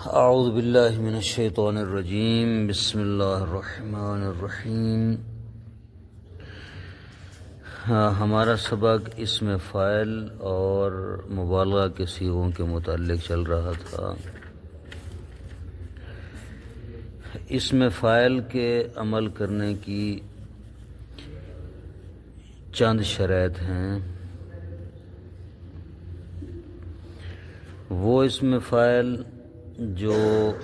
اعوذ باللہ من الشیطان الرجیم، بسم اللہ الرحمن الرحیم۔ ہمارا سبق اسم فاعل اور مبالغہ کے صیغوں کے متعلق چل رہا تھا۔ اسم فاعل کے عمل کرنے کی چند شرائط ہیں۔ وہ اسم فاعل جو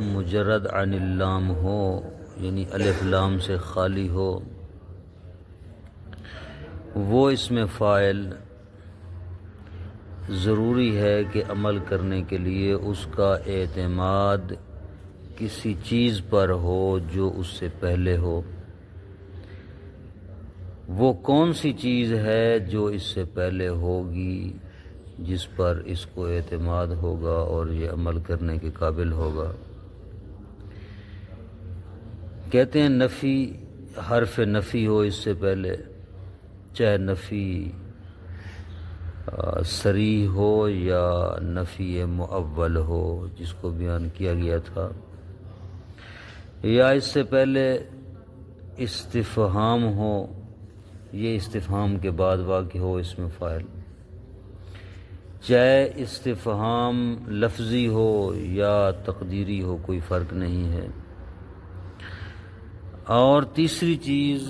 مجرد عن اللام ہو، یعنی الف لام سے خالی ہو، وہ اسم فاعل ضروری ہے کہ عمل کرنے کے لیے اس کا اعتماد کسی چیز پر ہو جو اس سے پہلے ہو۔ وہ کون سی چیز ہے جو اس سے پہلے ہوگی جس پر اس کو اعتماد ہوگا اور یہ عمل کرنے کے قابل ہوگا؟ کہتے ہیں نفی، حرف نفی ہو اس سے پہلے، چاہے نفی صریح ہو یا نفی مؤول ہو جس کو بیان کیا گیا تھا، یا اس سے پہلے استفہام ہو، یہ استفہام کے بعد واقع ہو اسم فاعل، چاہے استفہام لفظی ہو یا تقدیری ہو، کوئی فرق نہیں ہے۔ اور تیسری چیز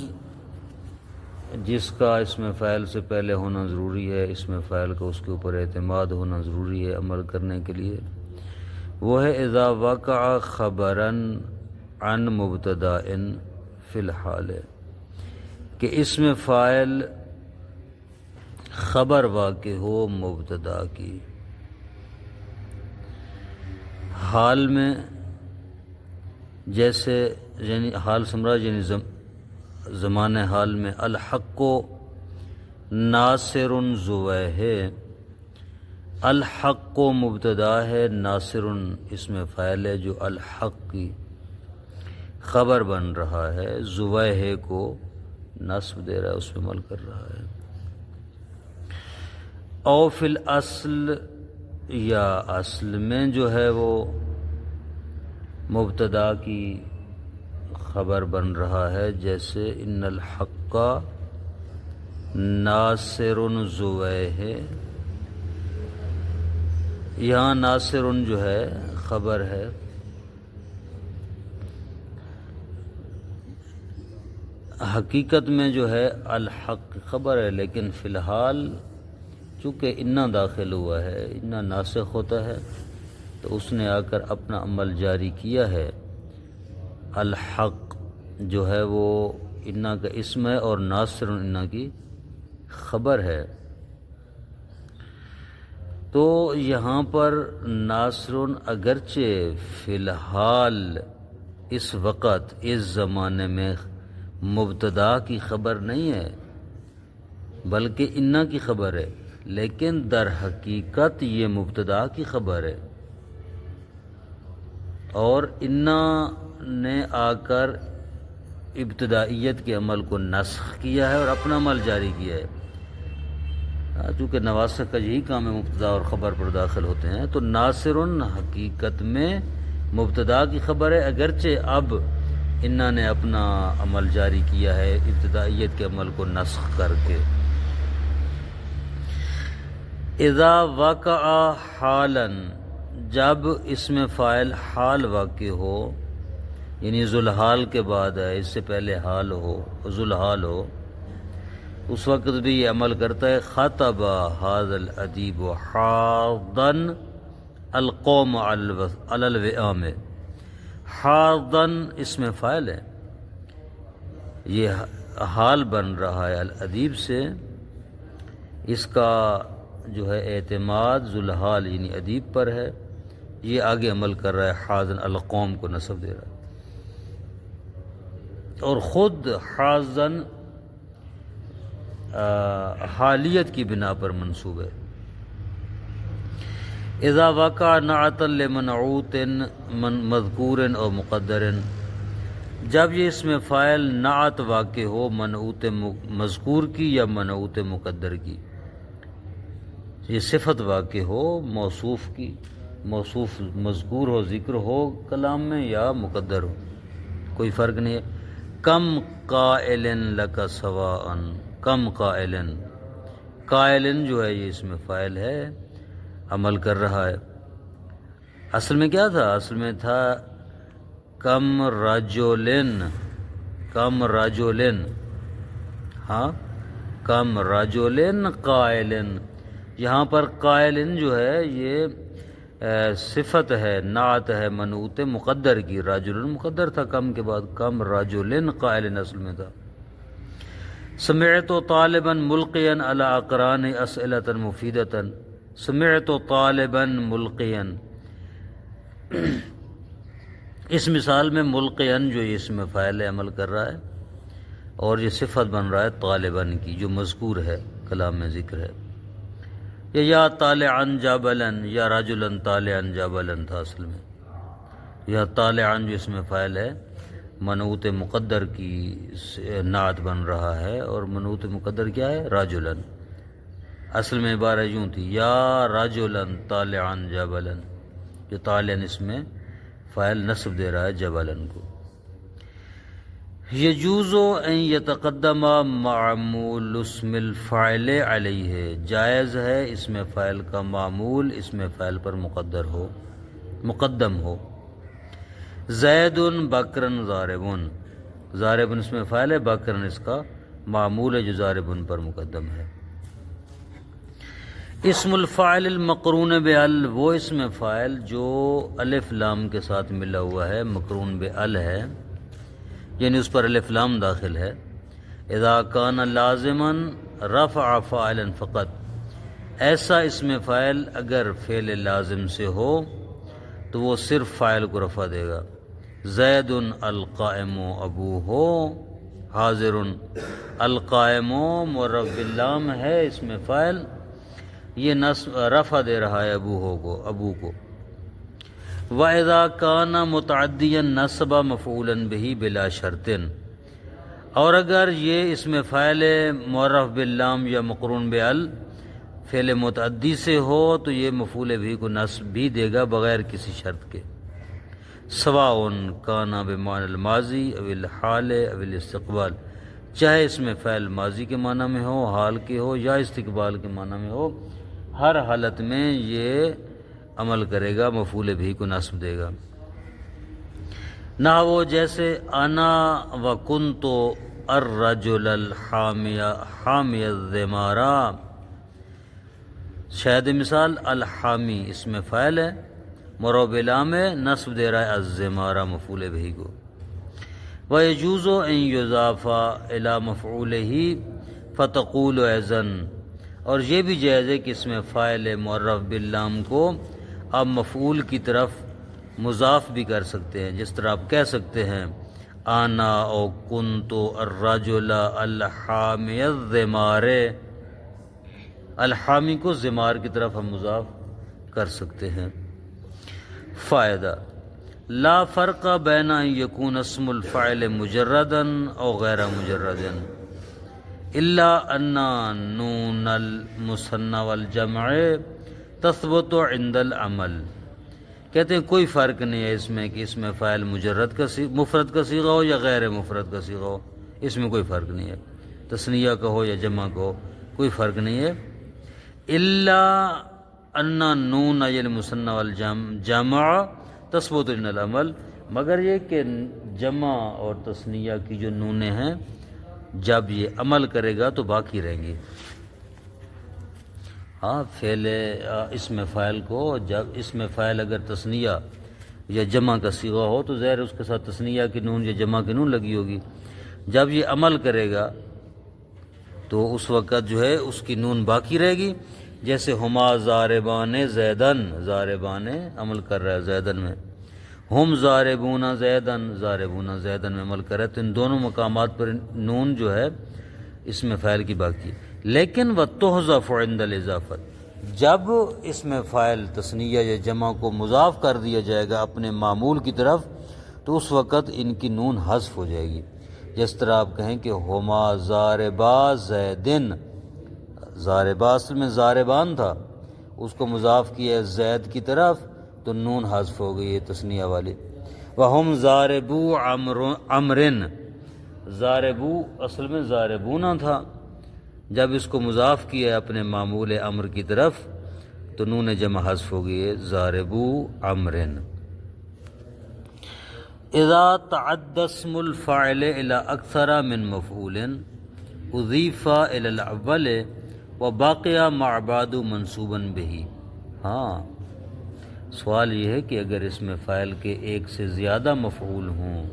جس کا اسم فاعل سے پہلے ہونا ضروری ہے، اسم فاعل کا اس کے اوپر اعتماد ہونا ضروری ہے عمل کرنے کے لیے، وہ ہے اذا وقع خبرا عن مبتدأ فی الحال، کہ اسم فاعل خبر واقع ہو مبتدا کی حال میں، جیسے یعنی حال سمراج یعنی زمان حال میں الحق ناصر زویہ ہے، الحق مبتدا ہے، ناصر اسم فاعل ہے جو الحق کی خبر بن رہا ہے، زویہ کو نصب دے رہا ہے، اس پہ عمل کر رہا ہے۔ او فی الاصل، یا اصل میں جو ہے وہ مبتدا کی خبر بن رہا ہے، جیسے ان الحق ناصر زویہ ہے، یہاں ناصر جو ہے خبر ہے، حقیقت میں جو ہے الحق خبر ہے، لیکن فی الحال چونکہ انا داخل ہوا ہے، انا ناسخ ہوتا ہے، تو اس نے آ کر اپنا عمل جاری کیا ہے۔ الحق جو ہے وہ انا کا اسم ہے اور ناصر انا کی خبر ہے، تو یہاں پر ناصر اگرچہ فی الحال اس وقت اس زمانے میں مبتدا کی خبر نہیں ہے بلکہ انا کی خبر ہے، لیکن در حقیقت یہ مبتدا کی خبر ہے، اور انا نے آ کر ابتدائیت کے عمل کو نسخ کیا ہے اور اپنا عمل جاری کیا ہے۔ چونکہ نواسخ کا یہی کام ہے، مبتدا اور خبر پر داخل ہوتے ہیں، تو ناصر حقیقت میں مبتدا کی خبر ہے، اگرچہ اب انا نے اپنا عمل جاری کیا ہے ابتدائیت کے عمل کو نسخ کر کے۔ اذا وقع حالا، جب اسم فاعل حال واقع ہو، یعنی ذوالحال کے بعد ہے، اس سے پہلے حال ہو، ذوالحال ہو، اس وقت بھی یہ عمل کرتا ہے۔ خطب ھذا الادیب حاضا القوم علی الوئام، حاضا اسم فاعل ہے، یہ حال بن رہا ہے الادیب سے، اس کا جو ہے اعتماد ذوالحال یعنی ادیب پر ہے، یہ آگے عمل کر رہا ہے، حاضن القوم کو نصب دے رہا ہے، اور خود حاضن حالیت کی بنا پر منصوب ہے۔ اذا وقع نعتا لمنعوت مذکور او مقدر، جب یہ اسم فاعل نعت واقع ہو منعوت مذکور کی یا منعوت مقدر کی، یہ صفت واقع ہو موصوف کی موصوف مذکور ہو، ذکر ہو کلام میں یا مقدر ہو، کوئی فرق نہیں ہے۔ کم قائل لک سواء، کم قائل، قائل جو ہے یہ اس میں فاعل ہے، عمل کر رہا ہے۔ اصل میں کیا تھا؟ اصل میں تھا کم رجلن، کم رجلن، ہاں کم رجلن قائلن۔ یہاں پر قائلن جو ہے یہ صفت ہے، نعت ہے منعوت مقدر کی، رجل مقدر تھا کم کے بعد، کم رجلن قائلن اصل میں تھا۔ سمعت طالبا ملقیا علی اقران اسئلۃ مفیدۃ، سمعت طالبا ملقیا، اس مثال میں ملقیا جو یہ اسم فاعل ہے عمل کر رہا ہے، اور یہ صفت بن رہا ہے طالبا کی جو مذکور ہے کلام میں ذکر ہے۔ یا طالعا جبلا، یا رجلا طالعا جبلا تھا اصل میں، یا طالعا جو اس میں فاعل ہے منعوت مقدر کی نعت بن رہا ہے، اور منعوت مقدر کیا ہے؟ رجلا۔ اصل میں عبارت یوں تھی، یا رجلا طالعا جبلا، جو طالعا اس میں فاعل نصب دے رہا ہے جبلا کو۔ یجوز ان یتقدم معمول اسم الفاعل علیہ، جائز ہے اسم فاعل کا معمول اسم فاعل پر مقدم ہو۔ زید بکر ضارب، ضارب اس میں فاعل ہے، بکر اس کا معمول ہے جو ضارب پر مقدم ہے۔ اسم الفاعل المقرون بال، وہ اسم فاعل جو الف لام کے ساتھ ملا ہوا ہے، مقرون بال ہے، یعنی اس پر الف لام داخل ہے۔ اذا کان لازما رفع فاعلا فقط، ایسا اسم فاعل اگر فعل لازم سے ہو تو وہ صرف فاعل کو رفع دے گا۔ زید القائم ابوہ، حاضر القائم معرف باللام ہے اسم فاعل، یہ رفع دے رہا ہے ابو کو۔ وَإِذَا كَانَ مُتَعَدِّيًا نَصَبَ مَفْعُولًا بِهِ بِلَا شَرْطٍ، اور اگر یہ اسم فاعل معرف باللام یا مقرون بال فعل متعدی سے ہو تو یہ مفعول بھی کو نصب بھی دے گا بغیر کسی شرط کے۔ سواء کان بمعنی الماضی او الحال او الاستقبال، چاہے اس میں فعل ماضی کے معنی میں ہو، حال کے ہو، یا استقبال کے معنی میں ہو، ہر حالت میں یہ عمل کرے گا، مفعول بھی کو نصب دے گا۔ نہ وہ جیسے انا وکنت الرجل حامی الزمارہ، شاہد مثال الحامی اس میں فاعل ہے، معرب لام ہے، نصب دے رہا ہے الزمارہ مفعول بھی کو۔ وَيَجُوزُ أَن يُضَافَ إِلَى مَفْعُولِهِ فَتَقُولُ أَيْضًا، اور یہ بھی جائز ہے کہ اس میں فاعل معرف باللام کو آپ مفعول کی طرف مضاف بھی کر سکتے ہیں، جس طرح آپ کہہ سکتے ہیں آنا او کنت الرجل الحامی الزمار، الحامی کو زمار کی طرف ہم مضاف کر سکتے ہیں۔ فائدہ، لا فرق بین ان یکون اسم الفاعل مجردا او غیر مجرد الا ان نون المثنى والجمع تثبت عند العمل، کہتے ہیں کوئی فرق نہیں ہے اس میں کہ اس میں فاعل مجرد کا مفرد کا صیغہ ہو یا غیر مفرد کا صیغہ ہو، اس میں کوئی فرق نہیں ہے، تثنیہ کا ہو یا جمع کا ہو، کوئی فرق نہیں ہے۔ الا ان نون المثنى والجمع تثبت عند العمل، مگر یہ کہ جمع اور تثنیہ کی جو نونیں ہیں جب یہ عمل کرے گا تو باقی رہیں گی۔ ہاں فعل اسم فاعل کو جب اسم فاعل اگر تثنیہ یا جمع کا صیغہ ہو تو ظاہر اس کے ساتھ تثنیہ کی نون یا جمع کی نون لگی ہوگی، جب یہ عمل کرے گا تو اس وقت جو ہے اس کی نون باقی رہے گی، جیسے ہما ضاربان زیدن، ضاربان عمل کر رہا ہے زیدن میں، ہم ضاربون زیدن، ضاربون زیدن میں عمل کر رہا ہے، تو ان دونوں مقامات پر نون جو ہے اسم فاعل کی باقی ہے۔ لیکن وَتُحْذَفُ عِنْدَ الْإِضَافَةِ، جب اسم فاعل تثنیہ یا جمع کو مضاف کر دیا جائے گا اپنے معمول کی طرف تو اس وقت ان کی نون حذف ہو جائے گی، جس طرح آپ کہیں کہ ہما ضاربا زیدن، ضاربا اصل میں ضاربان تھا، اس کو مضاف کیا زید کی طرف، تو نون حذف ہو گئی ہے تثنیہ والی. وَهُمْ ضَارِبُو عَمْرٍ، ضاربو اصل میں ضاربونا تھا، جب اس کو مضاف کیا ہے اپنے معمول امر کی طرف تو نون جمع حذف ہو گئی ہے ضاربو عمرن. اذا تعدى اسم الفاعل الى اکثر من مفعول اضیف الى الاول وباقی مع بعد منصوبا به. ہاں سوال یہ ہے کہ اگر اس میں فاعل کے ایک سے زیادہ مفعول ہوں،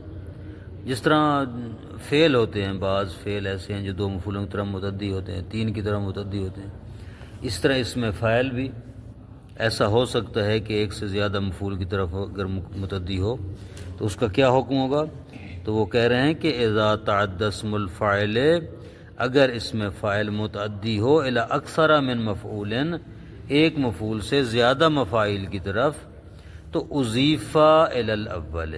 جس طرح فعل ہوتے ہیں، بعض فعل ایسے ہیں جو دو مفعولوں کی طرف متعدی ہوتے ہیں، تین کی طرف متعدی ہوتے ہیں، اس طرح اس میں فاعل بھی ایسا ہو سکتا ہے کہ ایک سے زیادہ مفعول کی طرف اگر متعدی ہو تو اس کا کیا حکم ہوگا؟ تو وہ کہہ رہے ہیں کہ اذا تعدى اسم الفاعل، اگر اس میں فاعل متعدی ہو الی اکثر من مفعول، ایک مفعول سے زیادہ مفاعیل کی طرف، تو اضیف الی الاول،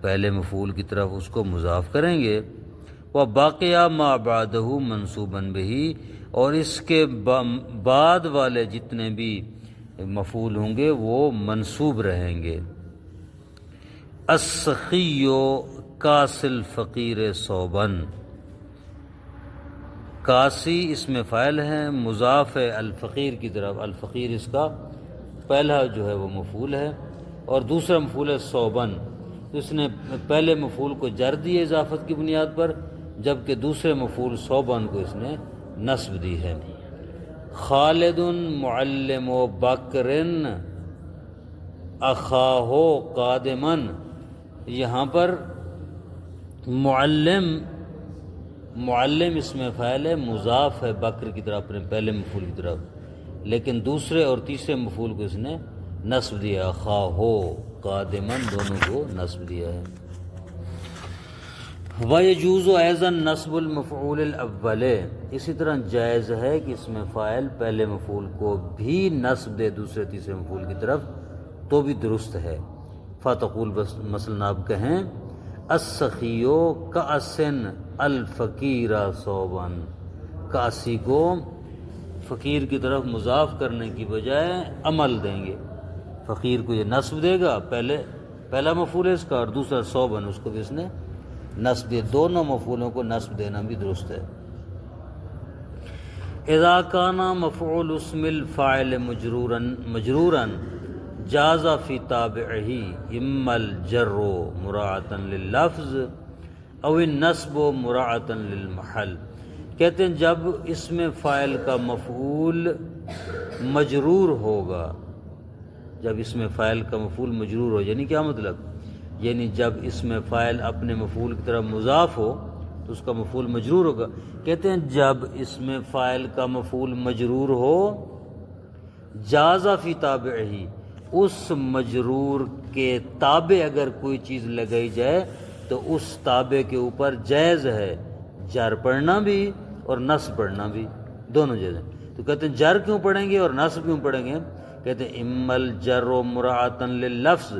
پہلے مفعول کی طرف اس کو مضاف کریں گے، وباقیہ ما بعدہ منصوبا بہ، اور اس کے بعد والے جتنے بھی مفعول ہوں گے وہ منصوب رہیں گے. السخی کاسی الفقیر صوبا، کاسی اس میں فاعل ہے، مضاف ہے الفقیر کی طرف، الفقیر اس کا پہلا جو ہے وہ مفعول ہے اور دوسرا مفعول ہے صوباً، تو اس نے پہلے مفعول کو جر دی ہے اضافت کی بنیاد پر، جبکہ دوسرے مفعول صوباً کو اس نے نصب دی ہے. خالد معلم بکر اخاہ قادما، یہاں پر معلم اس میں فاعل ہے، مضاف ہے بکر کی طرف اپنے پہلے مفعول کی طرف، لیکن دوسرے اور تیسرے مفعول کو اس نے نصب دیا، اخاہ قادما دونوں کو نصب دیا ہے. وَيَجُوزُ أَيْضًا نَصْبُ الْمَفْعُولِ الْأَوَّلِ، اسی طرح جائز ہے کہ اس میں فاعل پہلے مفعول کو بھی نصب دے دوسرے تیسرے مفعول کی طرف تو بھی درست ہے. فتقول، مثلا آپ کہیں السخیو کأسن الفقیر صوبا، کاسی کو فقیر کی طرف مضاف کرنے کی بجائے عمل دیں گے، فقیر کو یہ نصب دے گا، پہلا مفعول ہے اس کا اور دوسرا صوباً اس کو بھی اس نے نصب دے، دونوں مفعولوں کو نصب دینا بھی درست ہے. اذا کان مفعول اسم الفاعل مجرورا جاز فی تابعہ اما الجر مراعاتا لللفظ او النصب مراعاتا للمحل. کہتے ہیں جب اسم فاعل کا مفعول مجرور ہوگا، جب اسم فاعل کا مفعول مجرور ہو، یعنی کیا مطلب؟ یعنی جب اسم فاعل اپنے مفعول کی طرف مضاف ہو تو اس کا مفعول مجرور ہوگا. کہتے ہیں جب اسم فاعل کا مفعول مجرور ہو، جاز فی تابعہ، اس مجرور کے تابع اگر کوئی چیز لگائی جائے تو اس تابع کے اوپر جائز ہے جر پڑھنا بھی اور نصب پڑھنا بھی، دونوں جائز ہیں. تو کہتے ہیں جر کیوں پڑھیں گے اور نصب کیوں پڑھیں گے؟ کہتے ہیں اما الجر مراعاتا لللفظ،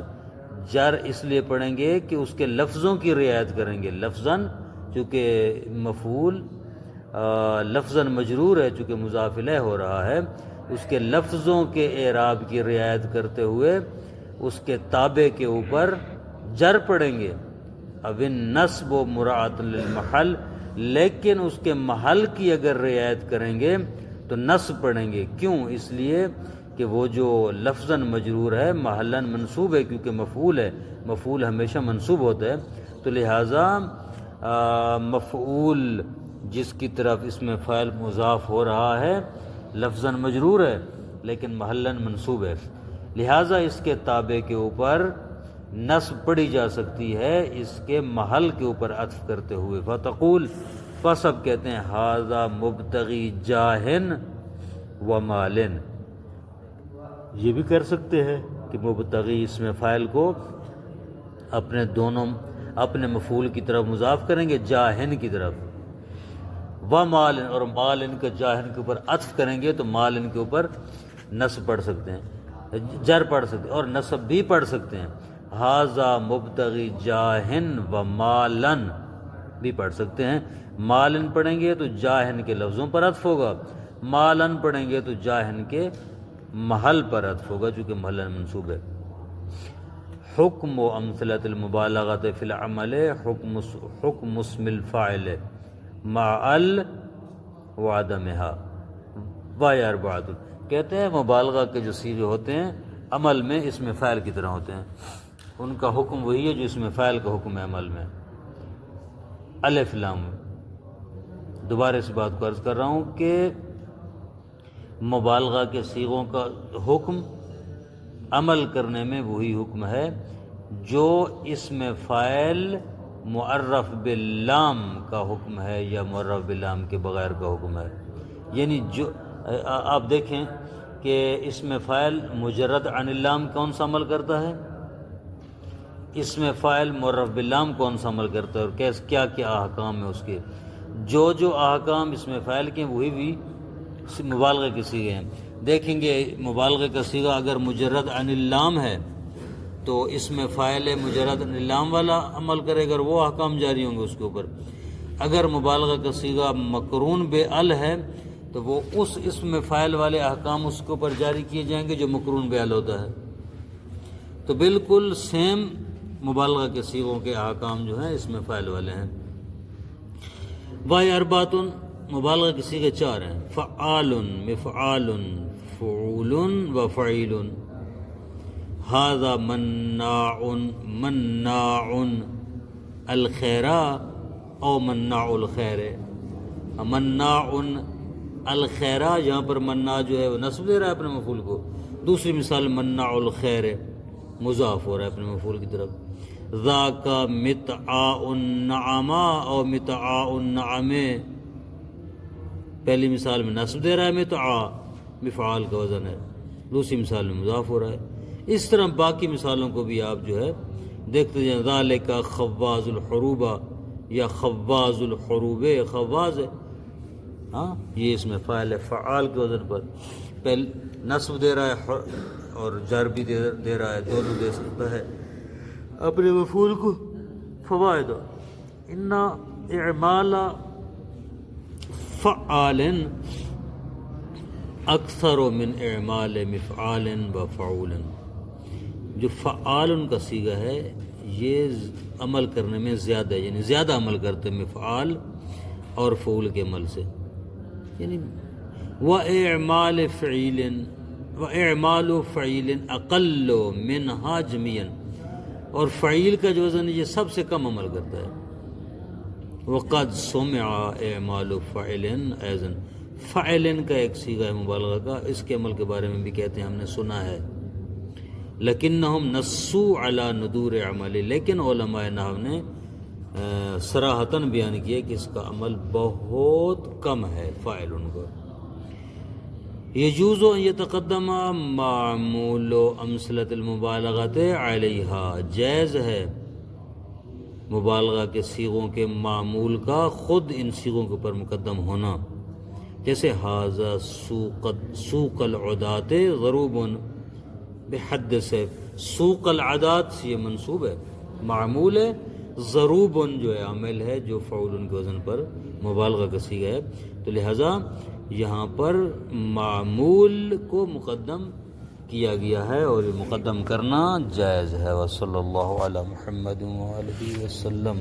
جر اس لیے پڑھیں گے کہ اس کے لفظوں کی رعایت کریں گے، لفظاً چونکہ مفعول لفظاً مجرور ہے، چونکہ مضاف الیہ ہو رہا ہے، اس کے لفظوں کے اعراب کی رعایت کرتے ہوئے اس کے تابع کے اوپر جر پڑھیں گے. اب النصب و مراعاتا للمحل، لیکن اس کے محل کی اگر رعایت کریں گے تو نصب پڑھیں گے. کیوں؟ اس لیے کہ وہ جو لفظاً مجرور ہے محلاً منصوب ہے، کیونکہ مفعول ہے، مفعول ہمیشہ منصوب ہوتا ہے، تو لہٰذا مفعول جس کی طرف اس میں فاعل مضاف ہو رہا ہے لفظاً مجرور ہے لیکن محلاً منصوب ہے، لہٰذا اس کے تابع کے اوپر نصب پڑھی جا سکتی ہے اس کے محل کے اوپر عطف کرتے ہوئے. فتقول، پس اب کہتے ہیں ھذا مبتغی جاہن و مالن، یہ بھی کر سکتے ہیں کہ مبتغی اس میں فاعل کو اپنے مفعول کی طرف مضاف کریں گے جاہن کی طرف، و مالن، اور مالن کا جاہن کے اوپر عطف کریں گے تو مالن کے اوپر نصب پڑھ سکتے ہیں، جر پڑھ سکتے ہیں اور نصب بھی پڑھ سکتے ہیں. ھذا مبتغی جاہن و مالن بھی پڑھ سکتے ہیں. مالن پڑھیں گے تو جاہن کے لفظوں پر عطف ہوگا، مالن پڑھیں گے تو جاہن کے محل پر عطف ہوگا چونکہ محل منصوب ہے۔ حکم و امثلۃ المبالغۃ فی العمل حکم اسم الفاعل مع ال وعدمها و اربعۃ، کہتے ہیں مبالغہ کے جو صیغے ہوتے ہیں عمل میں اسم فاعل کی طرح ہوتے ہیں، ان کا حکم وہی ہے جو اسم فاعل کا حکم ہے عمل میں، الف لام۔ دوبارہ اس بات کو عرض کر رہا ہوں کہ مبالغہ کے صیغوں کا حکم عمل کرنے میں وہی حکم ہے جو اسم فاعل معرف باللام کا حکم ہے یا معرف باللام کے بغیر کا حکم ہے۔ یعنی جو آپ دیکھیں کہ اسم فاعل مجرد عن اللام کون سا عمل کرتا ہے، اسم فاعل معرف باللام کون سا عمل کرتا ہے، اور کیا کیا احکام ہے اس کے، جو احکام اسم فاعل کے وہی بھی مبالغہ کے صیغے ہیں۔ دیکھیں گے مبالغہ کا صیغہ اگر مجرد عن اللام ہے تو اسم فاعل مجرد عن اللام والا عمل کرے، اگر وہ احکام جاری ہوں گے اس کے اوپر۔ اگر مبالغہ کا صیغہ مقرون بے ال ہے تو وہ اس اسم فاعل والے احکام اس کے اوپر جاری کیے جائیں گے جو مقرون بے ال ہوتا ہے۔ تو بالکل سیم مبالغہ کے صیغوں کے احکام جو ہیں اسم فاعل والے ہیں۔ وَهِيَ أَرْبَعَةٌ، مبالغہ کے صیغے 4 ہیں، فعال، مفعال، فعول و فعیل۔ هذا مناع الخیر او مناع الخیر۔ مناع الخیر یہاں پر مناع جو ہے وہ نصب دے رہا ہے اپنے مفعول کو، دوسری مثال مناع الخیر مضاف ہو رہا ہے اپنے مفعول کی طرف۔ ذاک متعاء النعم او متعاء النعم، پہلی مثال میں نصب دے رہا ہے متعاء، مفعال کا وزن ہے، دوسری مثال میں مضاف ہو رہا ہے۔ اس طرح باقی مثالوں کو بھی آپ جو ہے دیکھتے جائیں۔ ذالک خواز الحروب یا خواز الحروب، خواز ہے ہاں، یہ اس میں فاعل ہے فعال کے وزن پر، پہلے نصب دے رہا ہے اور جر بھی دے رہا ہے، دونوں دے سکتا ہے اپنے مفعول کو۔ فوائد، ان اعمال فعال اکثر من اعمال مفعال و فعول۔ جو فعال ان کا صیغہ ہے یہ عمل کرنے میں زیادہ ہے، یعنی زیادہ عمل کرتے ہیں مفعال اور فعول کے عمل سے، یعنی وَإِعْمَالِ فَعِيلٍ وَإِعْمَالُ فَعِيلٍ أَقَلُّ مِنْهَا جَمِيعًا، اور فعیل کا جو وزن یہ سب سے کم عمل کرتا ہے۔ وَقَدْ سُمِعَ إِعْمَالُ فَعِلٍ أَيْضًا، فعلن کا ایک صیغہ ہے مبالغہ کا، اس کے عمل کے بارے میں بھی کہتے ہیں ہم نے سنا ہے۔ لیکنہم نصوا علی ندور عمل، لیکن علماء نحو نے صراحتاً بیان کیا کہ اس کا عمل بہت کم ہے فاعلن کا۔ یجوز ان یتقدم معمول امثلۃ المبالغۃ علیہا، جائز ہے مبالغہ کے صیغوں کے معمول کا خود ان صیغوں کے اوپر مقدم ہونا، جیسے ھذا سوق العدات ضروب بحد سے، سوق العدات یہ منصوب ہے، معمول ہے، ضروب جو ہے عامل ہے جو فعول کے وزن پر مبالغہ کا صیغہ ہے، تو لہذا یہاں پر معمول کو مقدم کیا گیا ہے اور یہ مقدم کرنا جائز ہے۔ وصلی اللہ علی محمد وآلہ وسلم۔